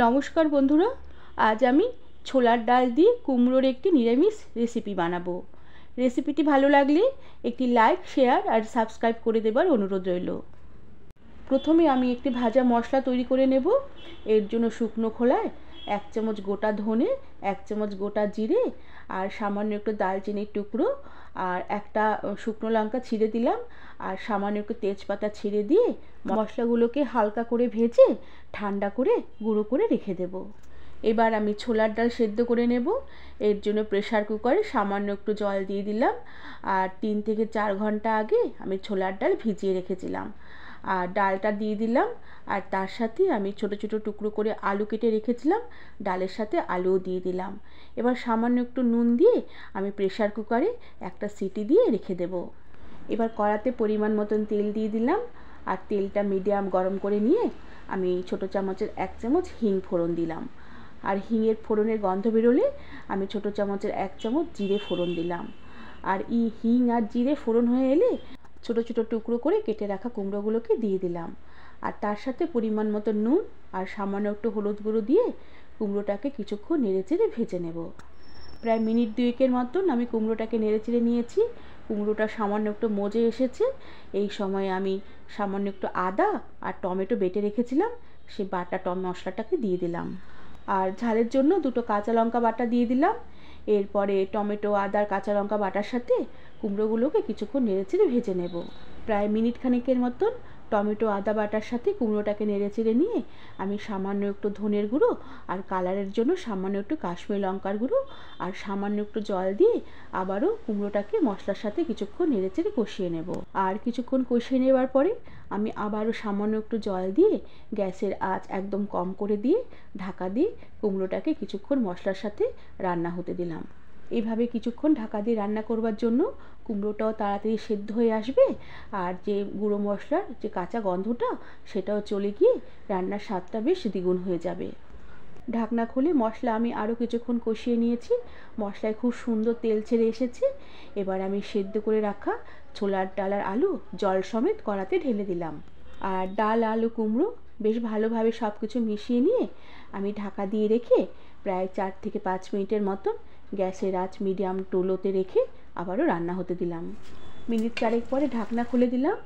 নমস্কার বন্ধুরা, আজ আমি ছোলার ডাল দিয়ে কুমড়োর একটি নিরামিষ রেসিপি বানাবো। রেসিপিটি ভালো লাগলে একটি লাইক, শেয়ার আর সাবস্ক্রাইব করে দেবার অনুরোধ রইল। প্রথমে আমি একটি ভাজা মশলা তৈরি করে নেব। এর জন্য শুকনো খোলায় 1 চামচ গোটা ধনে, 1 চামচ গোটা জিরে আর সামান্য একটু দালচিনির টুকরো আর একটা শুকনো লঙ্কা ছিঁড়ে দিলাম আর সামান্য একটু তেজপাতা ছিঁড়ে দিয়ে মশলাগুলোকে হালকা করে ভেজে ঠান্ডা করে গুঁড়ো করে রেখে দেব। এবার আমি ছোলার ডাল সেদ্ধ করে নেব। এর জন্য প্রেসার কুকারে সামান্য একটু জল দিয়ে দিলাম আর 3 থেকে 4 ঘন্টা আগে আমি ছোলার ডাল ভিজিয়ে রেখেছিলাম। আর ডালটা দিয়ে দিলাম আর তার সাথে আমি ছোট ছোট টুকরো করে আলু কেটে রেখেছিলাম, ডালের সাথে আলুও দিয়ে দিলাম। এবার সামান্য একটু নুন দিয়ে আমি প্রেসার কুকারে একটা সিটি দিয়ে রেখে দেব। এবার কড়াতে পরিমাণ মতন তেল দিয়ে দিলাম আর তেলটা মিডিয়াম গরম করে নিয়ে আমি ছোট চামচের 1 চামচ হিং ফোড়ন দিলাম আর হিঙের ফোড়নের গন্ধ বেরোলে আমি ছোট চামচের 1 চামচ জিরে ফোড়ন দিলাম। আর হিং আর জিরে ফোড়ন হয়ে এলে ছোট ছোট টুকরো করে কেটে রাখা কুমড়োগুলোকে দিয়ে দিলাম আর তার সাথে পরিমাণ মতো নুন আর সামান্য একটু হলুদ গুঁড়ো দিয়ে কুমড়োটাকে কিছুক্ষণ নেড়েচেড়ে ভেজে নেব। প্রায় মিনিট 2 মতন আমি কুমড়োটাকে নেড়েচেড়ে নিয়েছি। কুমড়োটা সামান্য একটু মজে এসেছে। এই সময় আমি সামান্য একটু আদা আর টমেটো বেটে রেখেছিলাম, সেই বাটা মশলাটাকে দিয়ে দিলাম আর ঝালের জন্য 2টো কাঁচা লঙ্কা বাটা দিয়ে দিলাম। এরপরে টমেটো, আদা, কাঁচা লঙ্কা বাটার সাথে কুমড়োগুলোকে কিছুক্ষণ নেড়েচেড়ে ভেজে নেব। প্রায় মিনিট খানেকের মতন টমেটো, আদা বাটার সাথে কুমড়োটাকে নেড়েচেড়ে নিয়ে আমি সামান্য একটু ধনের গুঁড়ো আর কালারের জন্য সামান্য একটু কাশ্মীরি লঙ্কার গুঁড়ো আর সামান্য একটু জল দিয়ে আবারও কুমড়োটাকে মশলার সাথে কিছুক্ষণ নেড়েচেড়ে কষিয়ে নেব। আর কিছুক্ষণ কষিয়ে নেবার পরে আমি আবারও সামান্য একটু জল দিয়ে গ্যাসের আঁচ একদম কম করে দিয়ে ঢাকা দিয়ে কুমড়োটাকে কিছুক্ষণ মশলার সাথে রান্না হতে দিলাম। এইভাবে কিছুক্ষণ ঢাকা দিয়ে রান্না করবার জন্য কুমড়োটাও তাড়াতাড়ি সেদ্ধ হয়ে আসবে আর যে গুঁড়ো মশলার যে কাঁচা গন্ধটা সেটাও চলে গিয়ে রান্নার স্বাদটা বেশ দ্বিগুণ হয়ে যাবে। ঢাকনা খুলে মশলা আমি আরও কিছুক্ষণ কষিয়ে নিয়েছি। মশলায় খুব সুন্দর তেল ছেড়ে এসেছে। এবার আমি সেদ্ধ করে রাখা ছোলার ডাল আর আলু জল সমেত কড়াতে ঢেলে দিলাম আর ডাল, আলু, কুমড়ো বেশ ভালোভাবে সব কিছু মিশিয়ে নিয়ে আমি ঢাকা দিয়ে রেখে প্রায় 4 থেকে 5 মিনিটের মতন গ্যাসের আঁচ মিডিয়াম টু লোতে রেখে আবারও রান্না হতে দিলাম। মিনিট 4 পরে ঢাকনা খুলে দিলাম।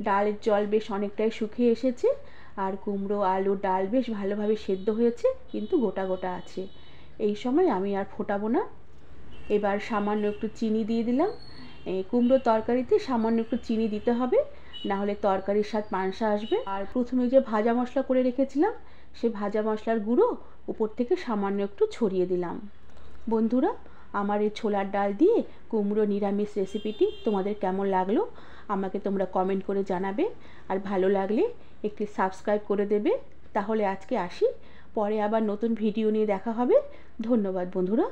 ডালের জল বেশ অনেকটাই শুকিয়ে এসেছে আর কুমড়ো, আলু, ডাল বেশ ভালোভাবে সেদ্ধ হয়েছে, কিন্তু গোটা গোটা আছে। এই সময় আমি আর ফোটাবো না। এবার সামান্য একটু চিনি দিয়ে দিলাম। কুমড়ো তরকারিতে সামান্য একটু চিনি দিতে হবে, না হলে তরকারির স্বাদ পানসা আসবে। আর প্রথমে যে ভাজা মশলা করে রেখেছিলাম সেই ভাজা মশলার গুঁড়ো উপর থেকে সামান্য একটু ছড়িয়ে দিলাম। বন্ধুরা, আমার এই ছোলার ডাল দিয়ে কুমড়ো নিরামিষ রেসিপিটি তোমাদের কেমন লাগলো আমাকে তোমরা কমেন্ট করে জানাবে আর ভালো লাগলে একটি সাবস্ক্রাইব করে দেবে। তাহলে আজকে আসি, পরে আবার নতুন ভিডিও নিয়ে দেখা হবে। ধন্যবাদ বন্ধুরা।